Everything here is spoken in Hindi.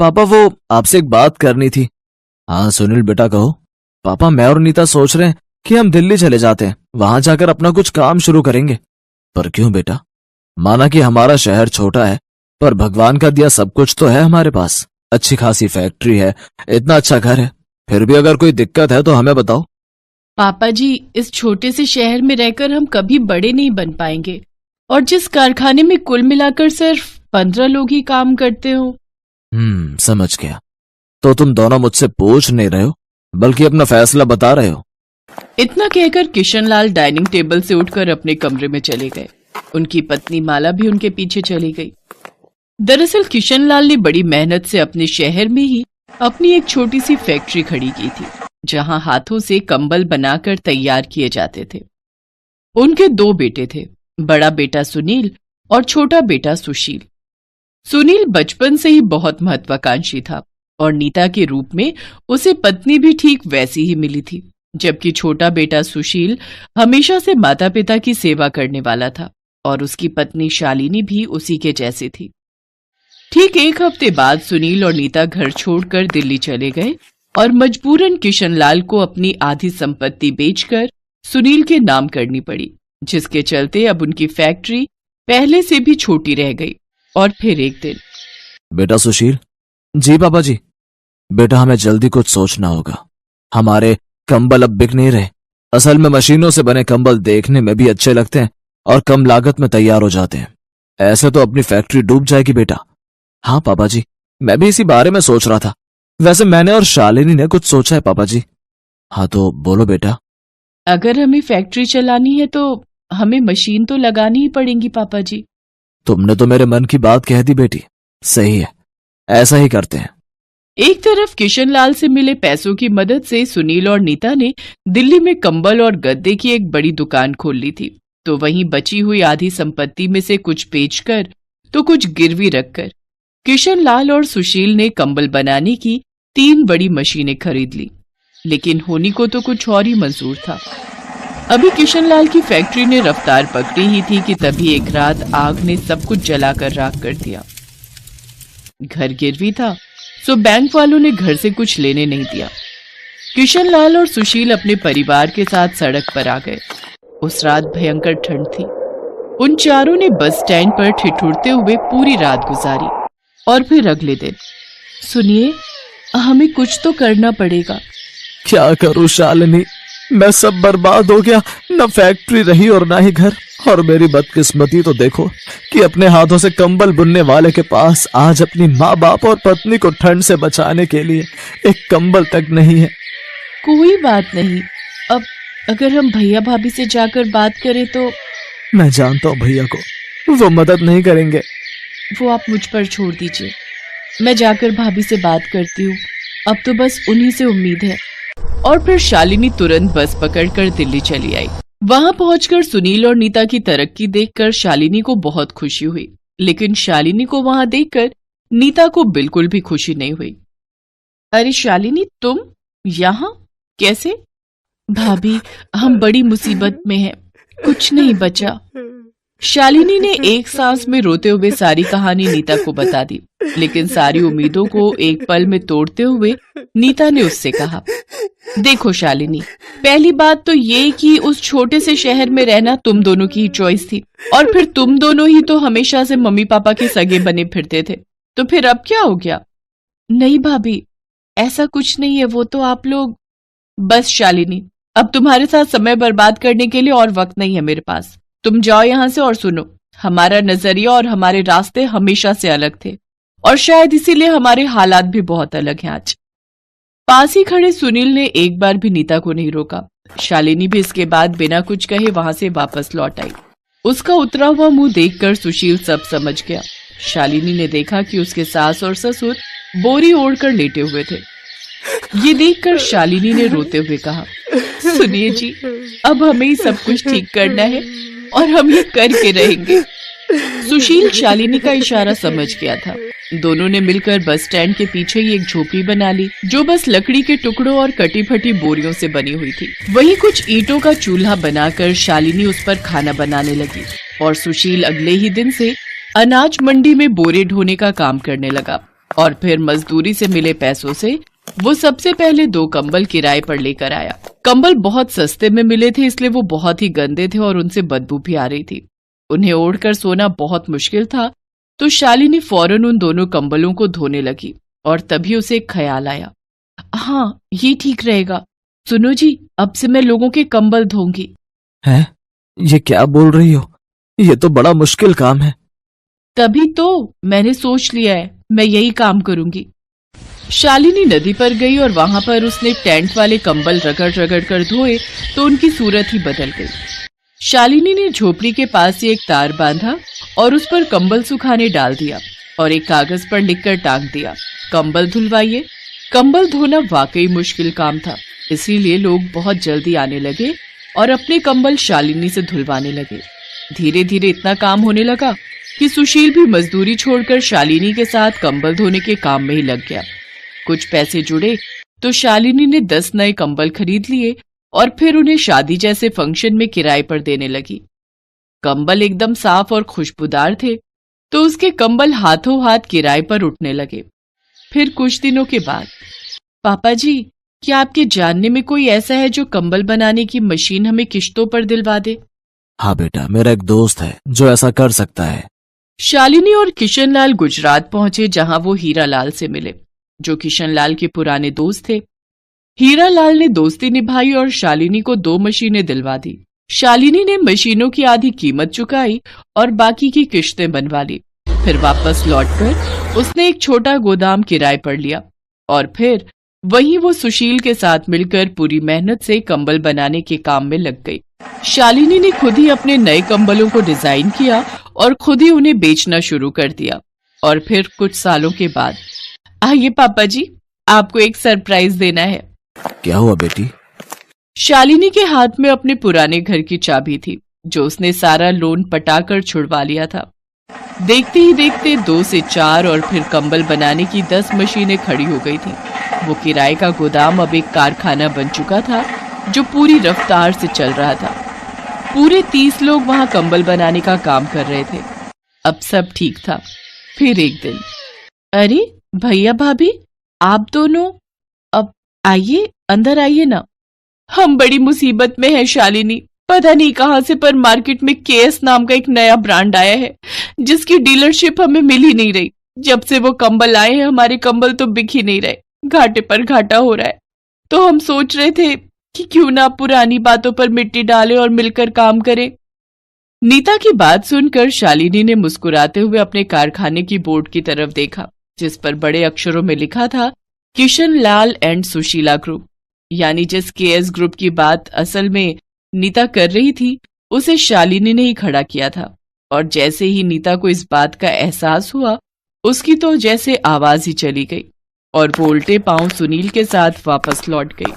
पापा वो आपसे एक बात करनी थी। हाँ सुनील बेटा कहो। पापा मैं और नीता सोच रहे हैं कि हम दिल्ली चले जाते हैं, वहां जाकर अपना कुछ काम शुरू करेंगे। पर क्यों बेटा? माना कि हमारा शहर छोटा है, पर भगवान का दिया सब कुछ तो है हमारे पास। अच्छी खासी फैक्ट्री है, इतना अच्छा घर है, फिर भी अगर कोई दिक्कत है तो हमें बताओ। पापा जी, इस छोटे से शहर में रहकर हम कभी बड़े नहीं बन पाएंगे, और जिस कारखाने में कुल मिलाकर सिर्फ 15 लोग ही काम करते हो। समझ गया। तो तुम दोनों मुझसे पूछ नहीं रहे हो, बल्कि अपना फैसला बता रहे हो। इतना कहकर किशनलाल डाइनिंग टेबल से उठकर अपने कमरे में चले गए। उनकी पत्नी माला भी उनके पीछे चली गई। दरअसल किशनलाल ने बड़ी मेहनत से अपने शहर में ही अपनी एक छोटी सी फैक्ट्री खड़ी की थी, जहां हाथों से कंबल बनाकर तैयार किए जाते थे। उनके 2 बेटे थे, बड़ा बेटा सुनील और छोटा बेटा सुशील। सुनील बचपन से ही बहुत महत्वाकांक्षी था और नीता के रूप में उसे पत्नी भी ठीक वैसी ही मिली थी, जबकि छोटा बेटा सुशील हमेशा से माता पिता की सेवा करने वाला था और उसकी पत्नी शालिनी भी उसी के जैसी थी। ठीक 1 हफ्ते बाद सुनील और नीता घर छोड़कर दिल्ली चले गए और मजबूरन किशनलाल को अपनी आधी संपत्ति बेचकर सुनील के नाम करनी पड़ी, जिसके चलते अब उनकी फैक्ट्री पहले से भी छोटी रह गई। और फिर एक दिन, बेटा सुशील। जी पापा जी। बेटा हमें जल्दी कुछ सोचना होगा। हमारे कंबल अब बिक नहीं रहे। असल में मशीनों से बने कंबल देखने में भी अच्छे लगते हैं और कम लागत में तैयार हो जाते हैं। ऐसे तो अपनी फैक्ट्री डूब जाएगी बेटा। हाँ पापा जी, मैं भी इसी बारे में सोच रहा था। वैसे मैंने और शालिनी ने कुछ सोचा है पापा जी। हाँ तो बोलो बेटा। अगर हमें फैक्ट्री चलानी है तो हमें मशीन तो लगानी ही पड़ेगी पापा जी। तुमने तो मेरे मन की बात कह दी बेटी। सही है, ऐसा ही करते हैं। एक तरफ किशनलाल से मिले पैसों की मदद से सुनील और नीता ने दिल्ली में कंबल और गद्दे की एक बड़ी दुकान खोल ली थी, तो वहीं बची हुई आधी संपत्ति में से कुछ बेचकर तो कुछ गिरवी रखकर किशनलाल और सुशील ने कंबल बनाने की 3 बड़ी मशीनें खरीद ली। लेकिन होनी को तो कुछ और ही मंजूर था। अभी किशनलाल की फैक्ट्री ने रफ्तार पकड़ी ही थी कि तभी एक रात आग ने सब कुछ जलाकर राख कर दिया। घर गिरवी था, सो बैंक वालों ने घर से कुछ लेने नहीं दिया। किशनलाल और सुशील अपने परिवार के साथ सड़क पर आ गए। उस रात भयंकर ठंड थी। उन चारों ने बस स्टैंड पर ठिठुरते हुए पूरी रात गुजारी। और फिर अगले दिन, सुनिए, हमें कुछ तो करना पड़ेगा। क्या करूं शालिनी, मैं सब बर्बाद हो गया। न फैक्ट्री रही और ना ही घर। और मेरी बदकिस्मती तो देखो कि अपने हाथों से कंबल बुनने वाले के पास आज अपनी माँ बाप और पत्नी को ठंड से बचाने के लिए एक कंबल तक नहीं है। कोई बात नहीं, अब अगर हम भैया भाभी से जाकर बात करें तो। मैं जानता हूँ भैया को, वो मदद नहीं करेंगे। वो आप मुझ पर छोड़ दीजिए, मैं जाकर भाभी से बात करती हूँ। अब तो बस उन्हीं से उम्मीद है। और फिर शालिनी तुरंत बस पकड़कर दिल्ली चली आई। वहां पहुंचकर सुनील और नीता की तरक्की देखकर शालिनी को बहुत खुशी हुई, लेकिन शालिनी को वहां देखकर नीता को बिल्कुल भी खुशी नहीं हुई। अरे शालिनी, तुम यहाँ कैसे? भाभी, हम बड़ी मुसीबत में हैं, कुछ नहीं बचा। शालिनी ने एक सांस में रोते हुए सारी कहानी नीता को बता दी, लेकिन सारी उम्मीदों को एक पल में तोड़ते हुए नीता ने उससे कहा, देखो शालिनी, पहली बात तो ये कि उस छोटे से शहर में रहना तुम दोनों की ही चॉइस थी, और फिर तुम दोनों ही तो हमेशा से मम्मी पापा के सगे बने फिरते थे, तो फिर अब क्या हो गया? नहीं भाभी, ऐसा कुछ नहीं है, वो तो आप लोग। बस शालिनी, अब तुम्हारे साथ समय बर्बाद करने के लिए और वक्त नहीं है मेरे पास। तुम जाओ यहाँ से और सुनो, हमारा नजरिया और हमारे रास्ते हमेशा से अलग थे, और शायद इसीलिए हमारे हालात भी बहुत अलग हैं आज। पास ही खड़े सुनील ने एक बार भी नीता को नहीं रोका। शालिनी भी इसके बाद बिना कुछ कहे वहां से वापस लौट आई। उसका उतरा हुआ मुंह देखकर सुशील सब समझ गया। शालिनी ने देखा कि उसके सास और ससुर बोरी ओढ़कर लेटे हुए थे। ये देखकर शालिनी ने रोते हुए कहा, सुनिए जी, अब हमें ही सब कुछ ठीक करना है और हम ये करके रहेंगे। सुशील शालिनी का इशारा समझ गया था। दोनों ने मिलकर बस स्टैंड के पीछे ही एक झोपड़ी बना ली, जो बस लकड़ी के टुकड़ों और कटी फटी बोरियों से बनी हुई थी। वहीं कुछ ईंटों का चूल्हा बनाकर शालिनी उस पर खाना बनाने लगी और सुशील अगले ही दिन से अनाज मंडी में बोरे ढोने का काम करने लगा। और फिर मजदूरी से मिले पैसों से वो सबसे पहले 2 कंबल किराए पर लेकर आया। कंबल बहुत सस्ते में मिले थे, इसलिए वो बहुत ही गंदे थे और उनसे बदबू भी आ रही थी। उन्हें ओढ़कर सोना बहुत मुश्किल था, तो शालिनी फौरन उन दोनों कंबलों को धोने लगी और तभी उसे एक ख्याल आया। हाँ, ये ठीक रहेगा। सुनो जी, अब से मैं लोगों के कंबल धोऊंगी। हैं? ये क्या बोल रही हो? ये तो बड़ा मुश्किल काम है। तभी तो मैंने सोच लिया है, मैं यही काम करूंगी। शालिनी नदी पर गई और वहां पर उसने टेंट वाले कंबल रगड़ रगड़ कर धोए तो उनकी सूरत ही बदल गई। शालिनी ने झोपड़ी के पास ही एक तार बांधा और उस पर कंबल सुखाने डाल दिया और एक कागज पर लिखकर टांग दिया, कंबल धुलवाइए। कंबल धोना वाकई मुश्किल काम था, इसीलिए लोग बहुत जल्दी आने लगे और अपने कंबल शालिनी से धुलवाने लगे। धीरे धीरे इतना काम होने लगा कि सुशील भी मजदूरी छोड़कर शालिनी के साथ कंबल धोने के काम में ही लग गया। कुछ पैसे जुड़े तो शालिनी ने 10 नए कंबल खरीद लिए और फिर उन्हें शादी जैसे फंक्शन में किराए पर देने लगी। कंबल एकदम साफ और खुशबूदार थे, तो उसके कंबल हाथों हाथ किराए पर उठने लगे। फिर कुछ दिनों के बाद, पापा जी, क्या आपके जानने में कोई ऐसा है जो कंबल बनाने की मशीन हमें किश्तों पर दिलवा दे? हाँ बेटा, मेरा एक दोस्त है जो ऐसा कर सकता है। शालिनी और किशनलाल गुजरात पहुंचे, जहां वो हीरालाल से मिले, जो किशनलाल के पुराने दोस्त थे। हीरालाल ने दोस्ती निभाई और शालिनी को 2 मशीनें दिलवा दी। शालिनी ने मशीनों की आधी कीमत चुकाई और बाकी की किश्तें बनवा ली। फिर वापस लौटकर उसने एक छोटा गोदाम किराए पर लिया और फिर वहीं वो सुशील के साथ मिलकर पूरी मेहनत से कंबल बनाने के काम में लग गई। शालिनी ने खुद ही अपने नए कंबलों को डिजाइन किया और खुद ही उन्हें बेचना शुरू कर दिया। और फिर कुछ सालों के बाद, आइए पापा जी, आपको एक सरप्राइज देना है। क्या हुआ बेटी? शालिनी के हाथ में अपने पुराने घर की चाबी थी, जो उसने सारा लोन पटाकर छुड़वा लिया था। देखते ही देखते 2 से 4 और फिर कंबल बनाने की 10 मशीनें खड़ी हो गई थी। वो किराए का गोदाम अब एक कारखाना बन चुका था, जो पूरी रफ्तार से चल रहा था। पूरे 30 लोग वहां कंबल बनाने का काम कर रहे थे। अब सब ठीक था। फिर एक दिन, अरे भैया भाभी, आप दोनों अब आइए, अंदर आइए ना। हम बड़ी मुसीबत में हैं शालिनी। पता नहीं कहां से, पर मार्केट में केएस नाम का एक नया ब्रांड आया है, जिसकी डीलरशिप हमें मिल ही नहीं रही। जब से वो कंबल आए हैं, हमारे कंबल तो बिक ही नहीं रहे, घाटे पर घाटा हो रहा है। तो हम सोच रहे थे कि क्यों ना पुरानी बातों पर मिट्टी डालें और मिलकर काम करें। नीता की बात सुनकर शालिनी ने मुस्कुराते हुए अपने कारखाने की बोर्ड की तरफ देखा, जिस पर बड़े अक्षरों में लिखा था, किशनलाल एंड सुशीला ग्रुप। यानी जिस केएस ग्रुप की बात असल में नीता कर रही थी, उसे शालिनी ने ही खड़ा किया था। और जैसे ही नीता को इस बात का एहसास हुआ, उसकी तो जैसे आवाज ही चली गई और वो उल्टे पांव सुनील के साथ वापस लौट गई।